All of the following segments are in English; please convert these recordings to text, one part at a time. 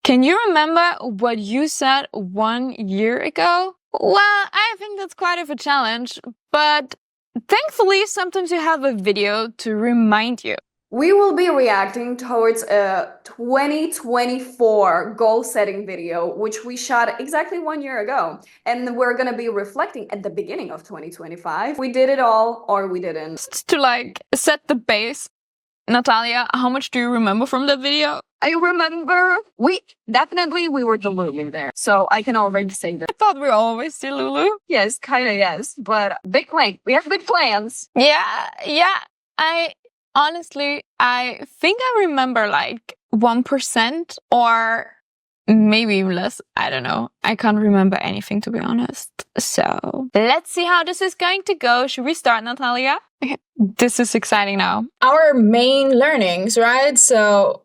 Can you remember what you said 1 year ago? Well, I think that's quite of a challenge, but thankfully sometimes you have a video to remind you. We will be reacting towards a 2024 goal-setting video, which we shot exactly 1 year ago. And we're gonna be reflecting at the beginning of 2025. We did it all, or we didn't. Just to like set the base, Natalia, how much do you remember from that video? I remember we were the Lulu there, so I can already say that. I thought we were always the Lulu. Yes, kind of yes, but big plan. We have big plans. Yeah. Honestly, I think I remember like 1% or maybe even less. I don't know. I can't remember anything, to be honest. So let's see how this is going to go. Should we start, Natalia? Okay. This is exciting now. Our main learnings, right? So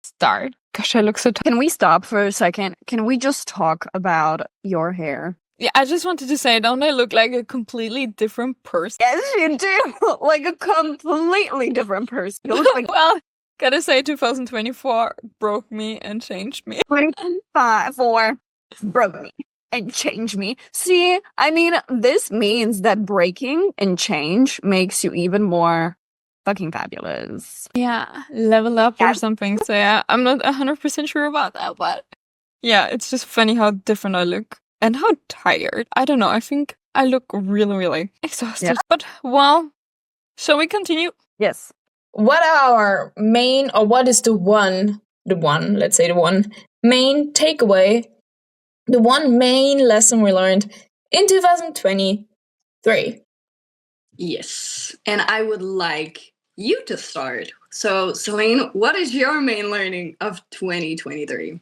start. Gosh, I look so tired. Can we stop for a second? Can we just talk about your hair? Yeah, I just wanted to say, don't I look like a completely different person? Yes, you do. Like a completely different person. You look like well, gotta say 2024 broke me and changed me. 2024 broke me and changed me. See, I mean, this means that breaking and change makes you even more fucking fabulous. Yeah, level up or something. So yeah, I'm not 100% sure about that, but yeah, it's just funny how different I look. And how tired. I don't know. I think I look really, really exhausted. Yeah. But, well, shall we continue? Yes. What are our main, or what is the one main takeaway, the one main lesson we learned in 2023? Yes. And I would like you to start. So, Celine, what is your main learning of 2023?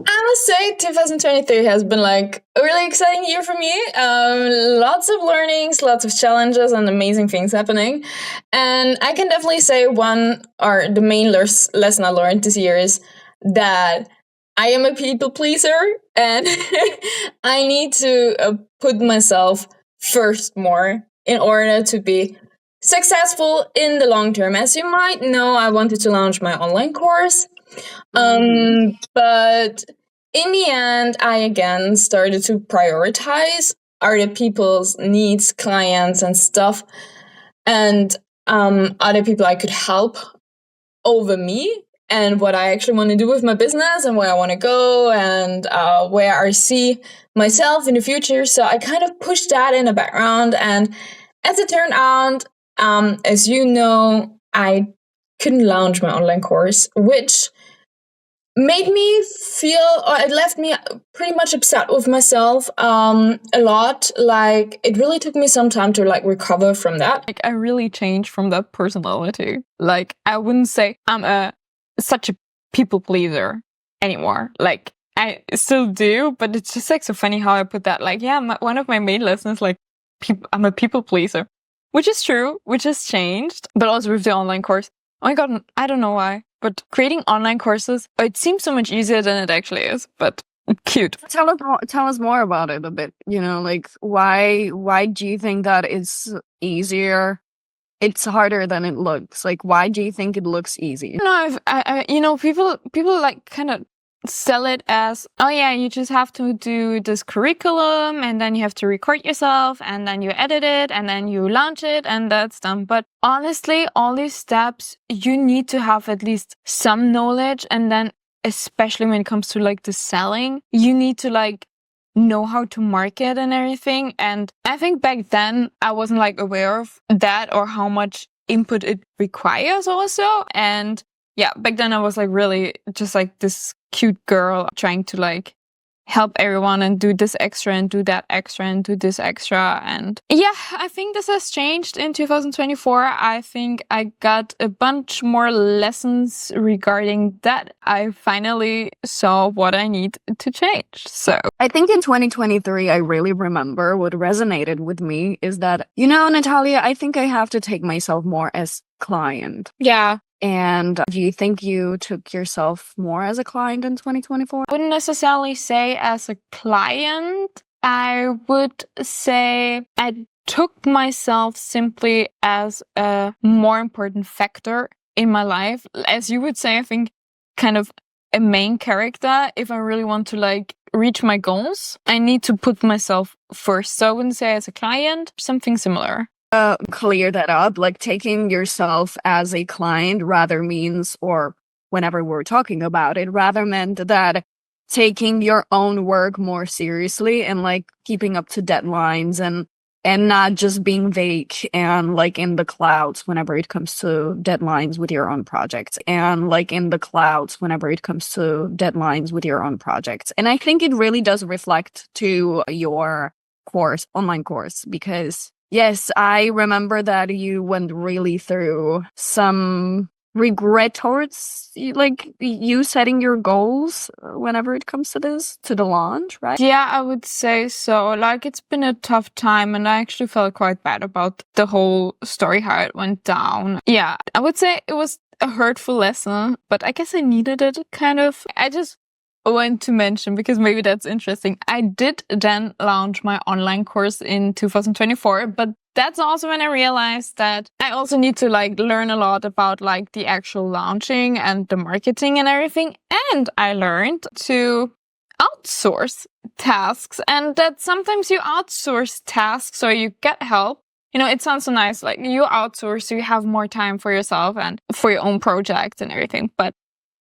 I must say 2023 has been like a really exciting year for me. Lots of learnings, lots of challenges and amazing things happening. And I can definitely say the main lesson I learned this year is that I am a people pleaser and I need to put myself first more in order to be successful in the long term. As you might know, I wanted to launch my online course. But in the end, I again started to prioritize other people's needs, clients and stuff, and other people I could help over me and what I actually want to do with my business and where I want to go and where I see myself in the future. So I kind of pushed that in the background, and as it turned out, as you know, I couldn't launch my online course, which made me feel, or it left me pretty much upset with myself a lot. Like, it really took me some time to like recover from that. Like, I really changed from that personality. Like, I wouldn't say I'm such a people pleaser anymore. Like, I still do, but it's just like so funny how I put that. Like, yeah, one of my main lessons, like, I'm a people pleaser, which is true, which has changed, but also with the online course. Oh my God, I don't know why. But creating online courses, it seems so much easier than it actually is, but cute. Tell us more about it a bit. You know, like why do you think that it's easier? It's harder than it looks. Like, why do you think it looks easy? No, people like kind of sell it as, oh yeah, you just have to do this curriculum and then you have to record yourself and then you edit it and then you launch it and that's done. But honestly, all these steps, you need to have at least some knowledge. And then especially when it comes to like the selling, you need to like know how to market and everything. And I think back then I wasn't like aware of that or how much input it requires also. And yeah, back then I was like really just like this cute girl trying to like help everyone and do this extra and do that extra and do this extra. And yeah, I think this has changed in 2024. I think I got a bunch more lessons regarding that. I finally saw what I need to change. So I think in 2023, I really remember what resonated with me is that, you know, Natalia, I think I have to take myself more as client. Yeah. And do you think you took yourself more as a client in 2024? I wouldn't necessarily say as a client. I would say I took myself simply as a more important factor in my life. As you would say, I think kind of a main character if I really want to like reach my goals. I need to put myself first. So I wouldn't say as a client, something similar. Clear that up, like taking yourself as a client rather means, or whenever we're talking about it, rather meant that taking your own work more seriously and like keeping up to deadlines and not just being vague and like in the clouds whenever it comes to deadlines with your own projects and like in the clouds whenever it comes to deadlines with your own projects. And I think it really does reflect to your online course, because yes, I remember that you went really through some regret towards like you setting your goals whenever it comes to the launch, right? Yeah, I would say so. Like, it's been a tough time, and I actually felt quite bad about the whole story, how it went down. Yeah, I would say it was a hurtful lesson, but I guess I needed it, kind of. I just want to mention, because maybe that's interesting, I did then launch my online course in 2024, but that's also when I realized that I also need to like learn a lot about like the actual launching and the marketing and everything. And I learned to outsource tasks, and that sometimes you outsource tasks or you get help. You know, it sounds so nice, like you outsource so you have more time for yourself and for your own projects and everything. But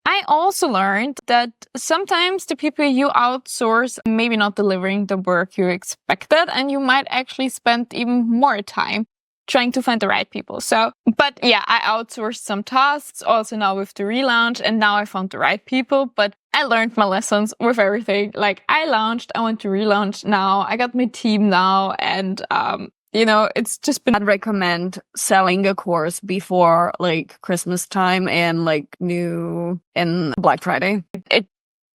I also learned that sometimes the people you outsource maybe not delivering the work you expected, and you might actually spend even more time trying to find the right people. So, but yeah, I outsourced some tasks also now with the relaunch, and now I found the right people. But I learned my lessons with everything. Like, I launched, I want to relaunch now, I got my team now, and you know, it's just been. I'd recommend selling a course before like Christmas time and like New and Black Friday. It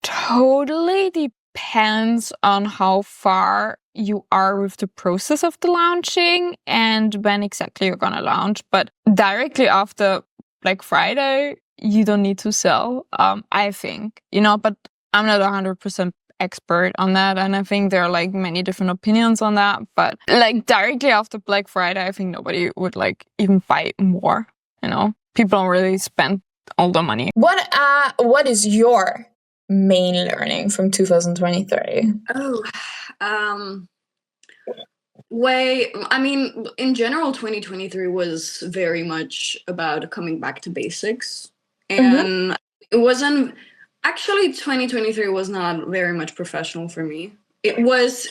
totally depends on how far you are with the process of the launching and when exactly you're gonna launch. But directly after Black Friday, you don't need to sell, I think, you know, but I'm not 100% expert on that, and I think there are like many different opinions on that. But like directly after Black Friday, I think nobody would like even buy more, you know. People don't really spend all the money. What is your main learning from 2023? I mean, in general, 2023 was very much about coming back to basics. And it wasn't actually 2023 was not very much professional for me. It was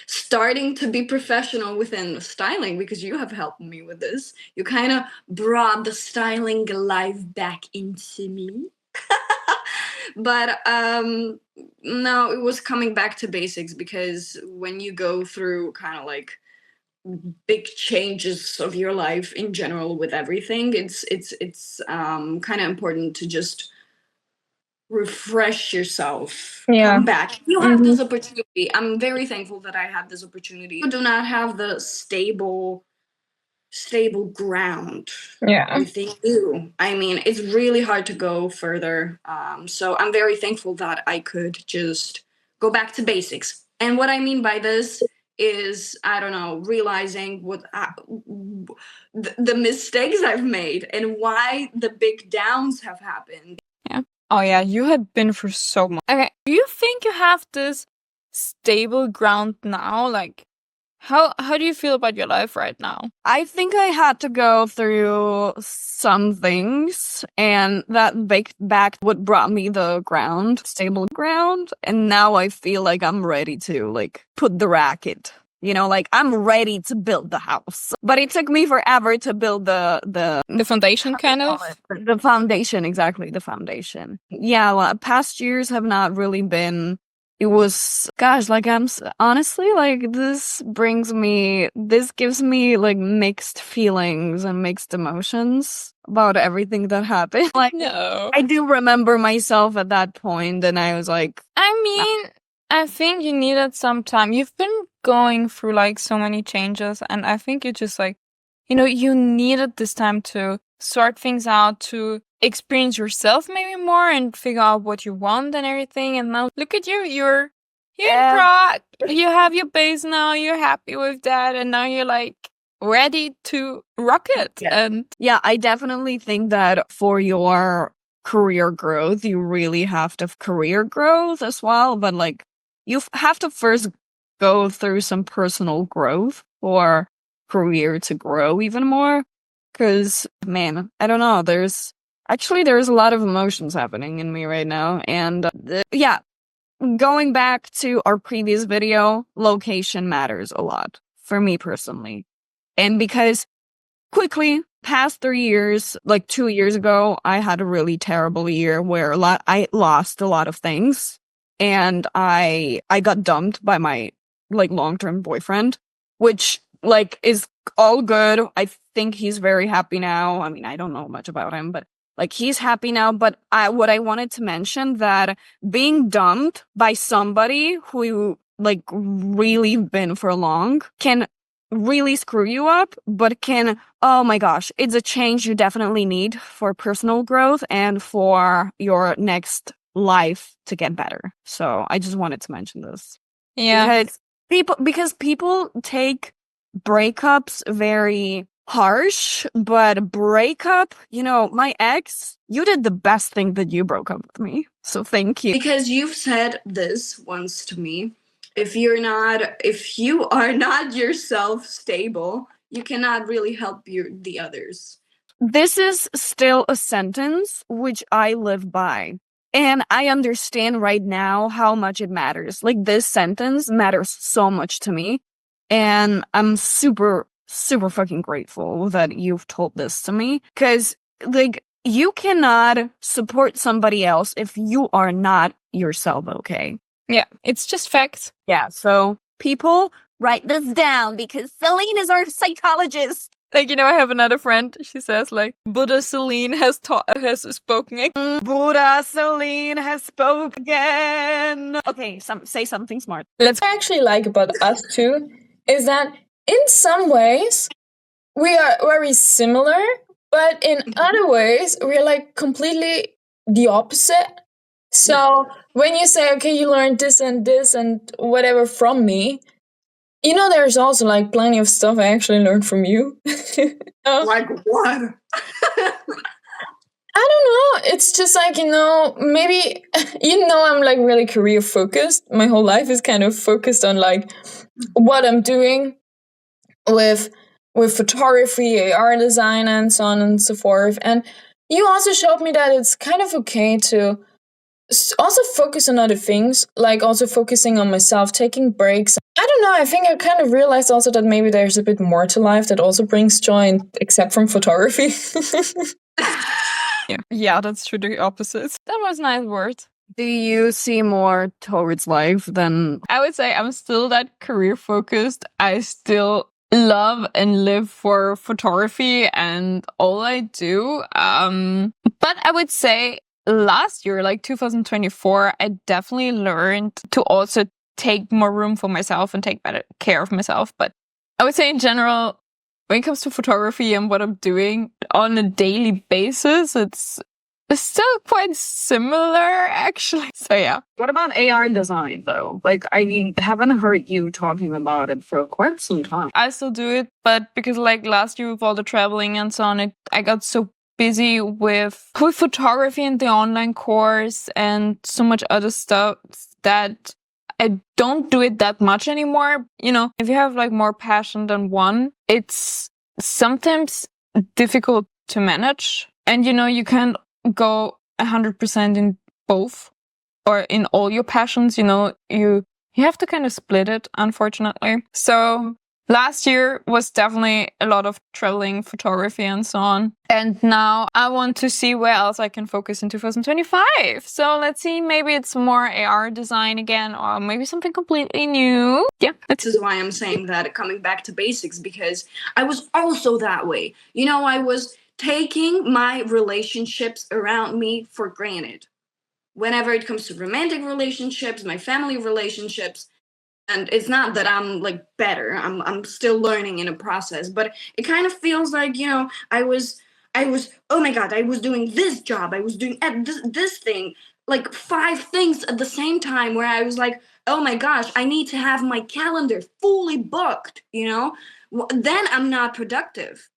starting to be professional within styling, because you have helped me with this. You kind of brought the styling life back into me. But no, it was coming back to basics, because when you go through kind of like big changes of your life in general with everything, it's kind of important to just refresh yourself, come back. You have this opportunity. I'm very thankful that I had this opportunity. You do not have the stable ground within you. I mean, it's really hard to go further. So I'm very thankful that I could just go back to basics. And what I mean by this is, I don't know, realizing what the mistakes I've made and why the big downs have happened. Yeah. Oh yeah, you had been through so much. Okay, do you think you have this stable ground now? Like, how do you feel about your life right now? I think I had to go through some things, and that baked back what brought me the stable ground. And now I feel like I'm ready to like put the racket. You know, like I'm ready to build the house. But it took me forever to build the foundation, kind of. The foundation, exactly, the foundation. Yeah, well, past years have not really been. It was, gosh, like honestly, like this gives me like mixed feelings and mixed emotions about everything that happened. Like, no, I do remember myself at that point, and I was like, I mean, I think you needed some time. You've been going through like so many changes, and I think you just like, you know, you needed this time to sort things out, to experience yourself maybe more and figure out what you want and everything. And now look at you, you're in Prague. You have your base now, you're happy with that, and now you're like ready to rock it. And yeah, I definitely think that for your career growth. You really have to have career growth as well, but like you have to first go through some personal growth for career to grow even more. Cause man, I don't know. There's a lot of emotions happening in me right now. And yeah, going back to our previous video, location matters a lot for me personally. And because quickly, past 3 years, like 2 years ago, I had a really terrible year where I lost a lot of things, and I got dumped by my like long-term boyfriend, which like is all good. I think he's very happy now. I mean, I don't know much about him, but like he's happy now. But what I wanted to mention that being dumped by somebody who you like really been for long can really screw you up, but oh my gosh, it's a change you definitely need for personal growth and for your next life to get better. So I just wanted to mention this. Yeah. Because people take breakups very harsh, but breakup, my ex, you did the best thing that you broke up with me. So thank you. Because you've said this once to me. If you are not yourself stable, you cannot really help the others. This is still a sentence which I live by. And I understand right now how much it matters. Like, this sentence matters so much to me. And I'm super, super fucking grateful that you've told this to me. Because, like, you cannot support somebody else if you are not yourself, okay? Yeah, it's just facts. Yeah, so people, write this down because Celine is our psychologist. Like, I have another friend. She says, like, Buddha Celine has spoken. Buddha Celine has spoken. Okay, say something smart. What I actually like about us two is that in some ways we are very similar, but in other ways we're like completely the opposite. So when you say, okay, you learned this and whatever from me, there's also like plenty of stuff I actually learned from you. Like what? I don't know. It's just like, maybe, I'm like really career focused. My whole life is kind of focused on like what I'm doing with photography, AR design, and so on and so forth. And you also showed me that it's kind of okay to also focus on other things, like also focusing on myself, taking breaks. I don't know, I think I kind of realized also that maybe there's a bit more to life that also brings joy, except from photography. Yeah, that's true. The opposite. That was a nice word. Do you see more towards life than... I would say I'm still that career focused. I still love and live for photography and all I do. But I would say last year, like 2024, I definitely learned to also take more room for myself and take better care of myself. But I would say in general, when it comes to photography and what I'm doing on a daily basis, it's still quite similar, actually. So yeah. What about AR design, though? Like, I haven't heard you talking about it for quite some time. I still do it, but because like last year with all the traveling and so on, I got so busy with photography and the online course and so much other stuff that I don't do it that much anymore. If you have like more passion than one, it's sometimes difficult to manage. And you can't go 100% in both or in all your passions. You have to kind of split it, unfortunately. So last year was definitely a lot of traveling, photography, and so on. And now I want to see where else I can focus in 2025. So let's see, maybe it's more AR design again, or maybe something completely new. Yeah. This is why I'm saying that, coming back to basics, because I was also that way. I was taking my relationships around me for granted. Whenever it comes to romantic relationships, my family relationships, and it's not that I'm like better. I'm still learning in a process, but it kind of feels like, I was oh my god, I was doing this job, I was doing this thing, like 5 things at the same time, where I was like, oh my gosh, I need to have my calendar fully booked, then I'm not productive.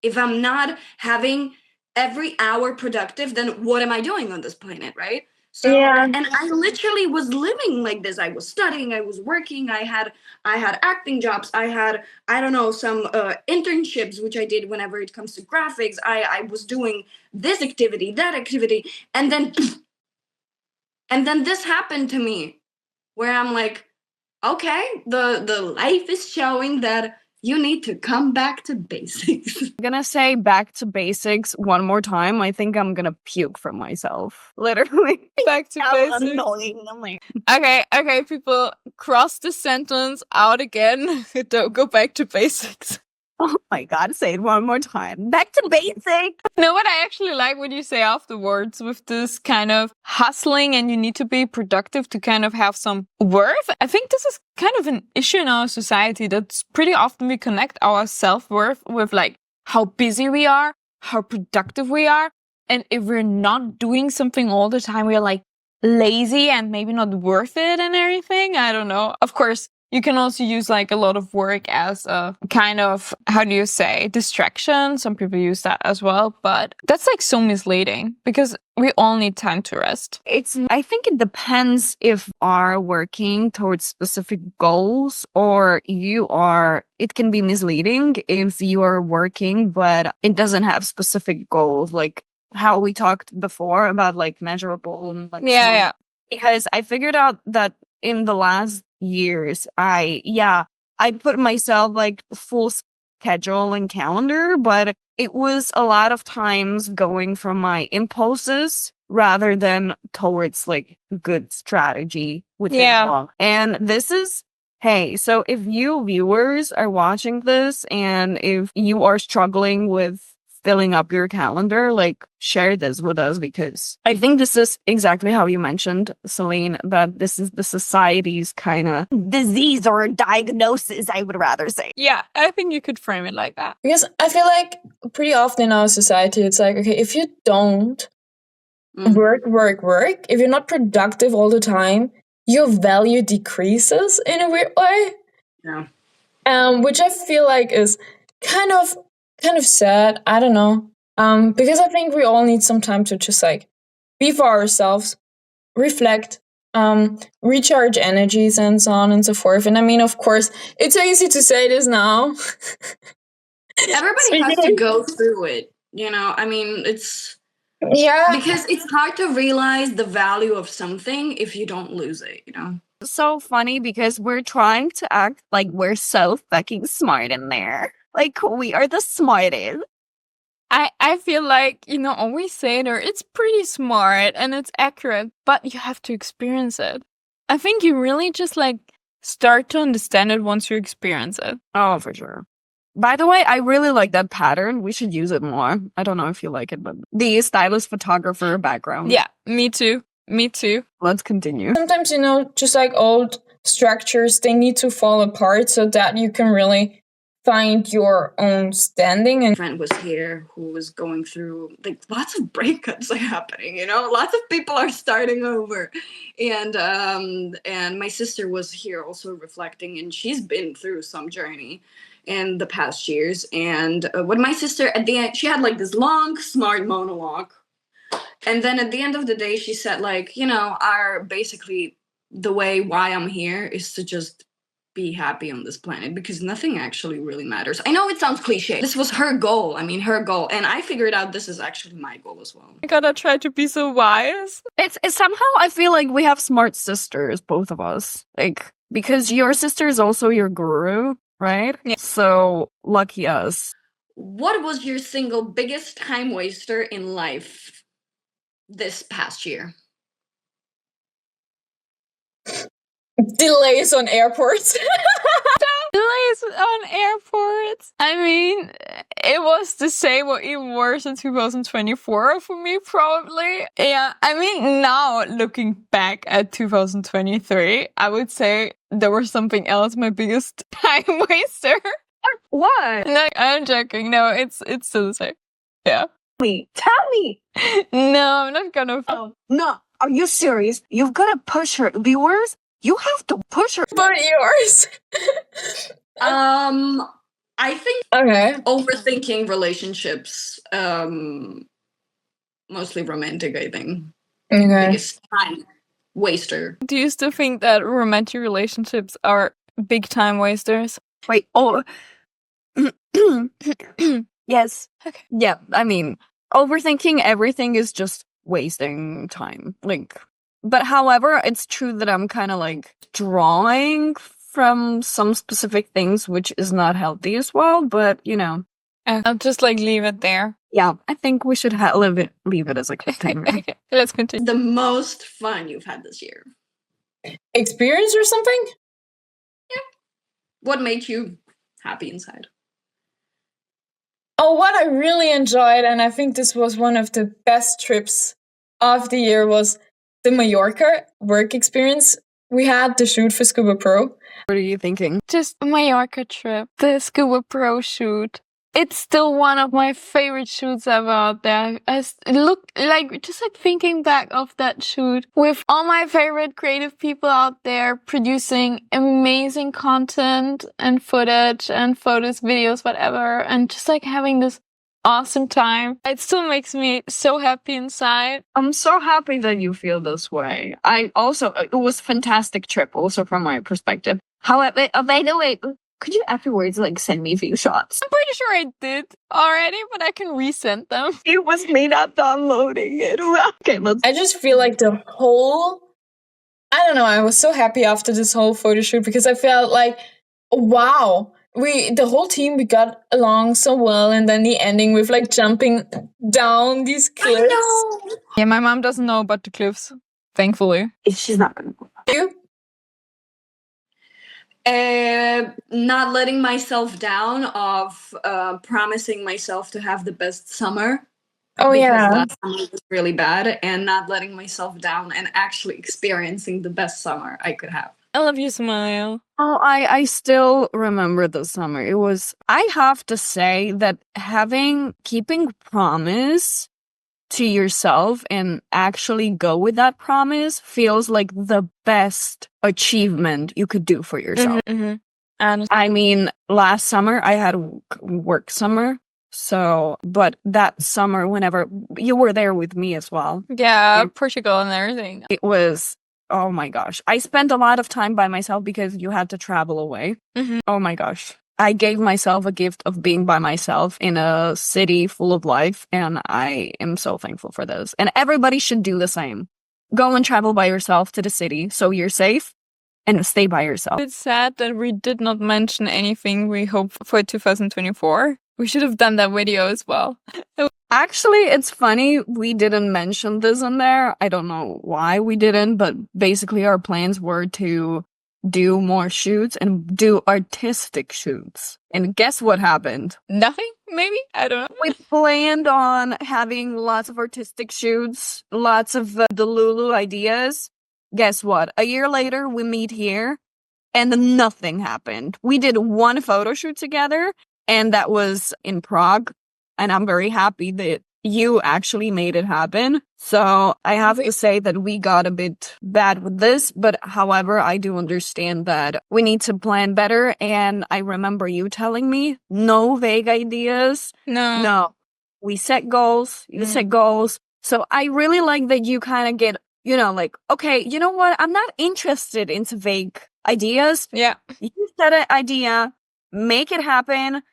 If I'm not having every hour productive, then what am I doing on this planet, right? So, Yeah. and I literally was living like this. I was studying, I was working, I had acting jobs, I had, I don't know, some internships, which I did whenever it comes to graphics. I was doing this activity, that activity, and then this happened to me, where I'm like, okay, the life is showing that you need to come back to basics. I'm gonna say back to basics one more time. I think I'm gonna puke from myself. Literally. Back to How basics. annoying. I'm like, Okay, people, cross the sentence out again. Don't go back to basics. oh my god, say it one more time. Back to basics. No, but I actually like what you say afterwards with this kind of hustling and you need to be productive to kind of have some worth. I think this is kind of an issue in our society that's pretty often we connect our self-worth with like how busy we are, how productive we are. And if we're not doing something all the time, we're like lazy and maybe not worth it and everything. I don't know. Of course, you can also use like a lot of work as a kind of, how do you say, distraction. Some people use that as well, but that's like so misleading because we all need time to rest. I think it depends if you are working towards specific goals or it can be misleading if you are working, but it doesn't have specific goals, like how we talked before about like measurable and like Yeah. because I figured out that in the last years, I put myself like full schedule and calendar, but it was a lot of times going from my impulses rather than towards like good strategy within Yeah. long. And this is hey, so if you viewers are watching this and if you are struggling with filling up your calendar, like share this with us because I think this is exactly how you mentioned, Celine, that this is the society's kind of disease or diagnosis, I would rather say. Yeah, I think you could frame it like that. Because I feel like pretty often in our society, it's like, okay, if you don't work, if you're not productive all the time, your value decreases in a weird way. Yeah. Which I feel like is kind of sad. I don't know. Because I think we all need some time to just like be for ourselves, reflect, recharge energies and so on and so forth. And I mean, of course, it's so easy to say this now. Everybody has to go through it, you know? I mean, it's because it's hard to realize the value of something if you don't lose it, you know? So funny because we're trying to act like we're so fucking smart in there. Like we are the smartest. I feel like, always say there, it's pretty smart and it's accurate, but you have to experience it. I think you really just like start to understand it once you experience it. Oh, for sure. By the way, I really like that pattern. We should use it more. I don't know if you like it, but the stylist photographer background. Yeah, me too. Let's continue. Sometimes, just like old structures, they need to fall apart so that you can really find your own standing. And friend was here who was going through like lots of breakups are happening, lots of people are starting over, and my sister was here also reflecting, and she's been through some journey in the past years. And when my sister at the end, she had like this long smart monologue, and then at the end of the day she said like, our basically the way why I'm here is to just be happy on this planet because nothing actually really matters. I know it sounds cliche. This was her goal. Her goal. And I figured out this is actually my goal as well. I gotta try to be so wise. It's somehow I feel like we have smart sisters, both of us. Like, because your sister is also your guru, right? Yeah. So lucky us. What was your single biggest time waster in life this past year? Delays on airports. Delays on airports. I mean, it was the same or even worse in 2024 for me, probably. Yeah, I mean, now looking back at 2023, I would say there was something else, my biggest time waster. What? No, I'm joking. No, it's still the same. Yeah. Tell me. No, I'm not gonna. Oh, no. Are you serious? You've got to push her. Viewers, you have to push her. But yours. I think okay. overthinking relationships mostly romantic, I think. Okay. Biggest time waster. Do you still think that romantic relationships are big time wasters? Wait, oh, yes. Okay. Yeah, I mean, overthinking everything is just wasting time. Like, but however, it's true that I'm kind of like drawing from some specific things, which is not healthy as well. But you know, I'll just like leave it there. yeah, I think we should leave it as a cliffhanger. Okay, let's continue. The most fun you've had this year. Experience or something? What made you happy inside? Oh, what I really enjoyed, and I think this was one of the best trips of the year, was the Mallorca work experience. We had the shoot for Scuba Pro. What are you thinking? Just Mallorca trip, the Scuba Pro shoot. It's still one of my favorite shoots ever out there. Look like just like thinking back of that shoot with all my favorite creative people out there producing amazing content and footage and photos, videos, whatever, and just like having this awesome time. It still makes me so happy inside. I'm so happy that you feel this way. I also, it was a fantastic trip, also from my perspective. However, by the way, could you afterwards like send me a few shots? I'm pretty sure I did already, but I can resend them. It was me not downloading it. Okay, let's. I just feel like I don't know, I was so happy after this whole photo shoot because I felt like, wow, the whole team, we got along so well, and then the ending with like jumping down these cliffs. Yeah, my mom doesn't know about the cliffs, thankfully. She's not gonna. You? Not letting myself down of promising myself to have the best summer. Oh, because yeah. last summer was really bad, and not letting myself down and actually experiencing the best summer I could have. I love your smile. Oh, I still remember the summer. It was. I have to say that keeping promise to yourself and actually go with that promise feels like the best achievement you could do for yourself. Mm-hmm. And I mean, last summer I had work summer. So, but that summer, whenever you were there with me as well, yeah, Portugal and everything. it was, oh my gosh. I spent a lot of time by myself because you had to travel away. Mm-hmm. Oh my gosh. I gave myself a gift of being by myself in a city full of life, and I am so thankful for this. And everybody should do the same. Go and travel by yourself to the city so you're safe, and stay by yourself. It's sad that we did not mention anything we hope for 2024. We should have done that video as well. Actually, it's funny we didn't mention this in there. I don't know why we didn't, but basically our plans were to do more shoots and do artistic shoots. And guess what happened? Nothing, maybe? I don't know. We planned on having lots of artistic shoots, lots of the Lulu ideas. Guess what? A year later, we meet here and nothing happened. We did one photo shoot together, and that was in Prague. And I'm very happy that you actually made it happen. So I have to say that we got a bit bad with this, but however, I do understand that we need to plan better. And I remember you telling me no vague ideas. No, we set goals. You set goals. So I really like that you kind of get, like, okay, you know what? I'm not interested in vague ideas. Yeah. You set an idea, make it happen.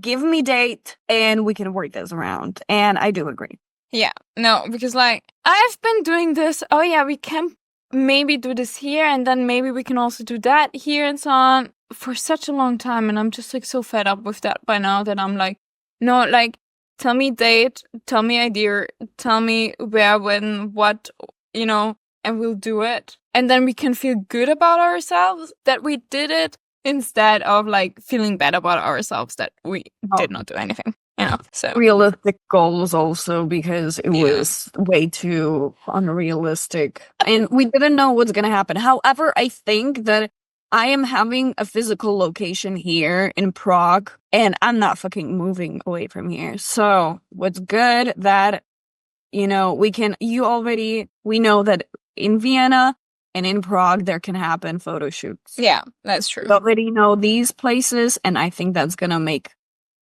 Give me date and we can work this around. And I do agree. Yeah, no, because like I've been doing this. Oh yeah, we can maybe do this here, and then maybe we can also do that here and so on for such a long time. And I'm just like so fed up with that by now that I'm like, no, like tell me date, tell me idea, tell me where, when, what, and we'll do it. And then we can feel good about ourselves that we did it, instead of like feeling bad about ourselves that we did not do anything, so realistic goals also, because it was way too unrealistic and we didn't know what's gonna happen. However, I think that I am having a physical location here in Prague and I'm not fucking moving away from here. So what's good that we know that in Vienna and in Prague, there can happen photo shoots. Yeah, that's true. We already know these places, and I think that's going to make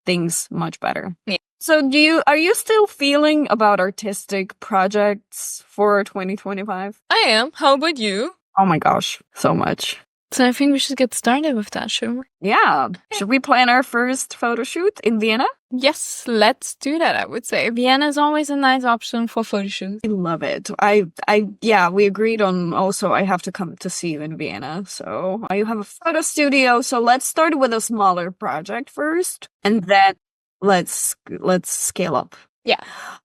things much better. Yeah. So are you still feeling about artistic projects for 2025? I am. How about you? Oh my gosh, so much. So I think we should get started with that, shall we? Yeah. Should we plan our first photo shoot in Vienna? Yes, let's do that, I would say. Vienna is always a nice option for photo shoots. I love it. Yeah, we agreed on also I have to come to see you in Vienna. So you have a photo studio. So let's start with a smaller project first, and then let's scale up. Yeah,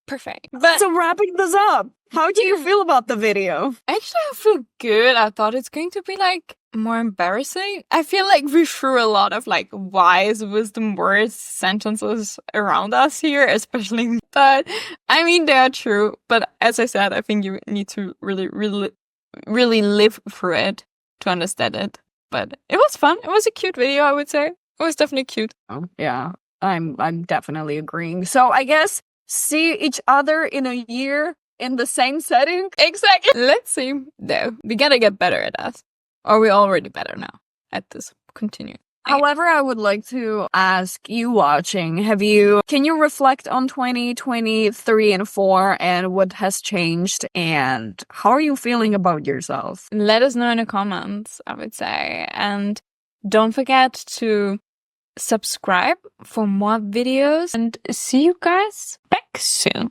perfect. But So wrapping this up, how do you feel about the video? actually, I feel good. I thought it's going to be like more embarrassing. I feel like we threw a lot of like wise wisdom words, sentences around us here, especially. But I mean, they are true. But as I said, I think you need to really live through it to understand it. But it was fun. It was a cute video, I would say. It was definitely cute. Oh, yeah, I'm definitely agreeing. So I guess see each other in a year in the same setting. Exactly. Let's see. Though we gotta get better at that. Or we're already better now at this. Continue. However, I would like to ask you watching, can you reflect on 2023 and 4 and what has changed and how are you feeling about yourself? Let us know in the comments, I would say. And don't forget to subscribe for more videos and see you guys back soon.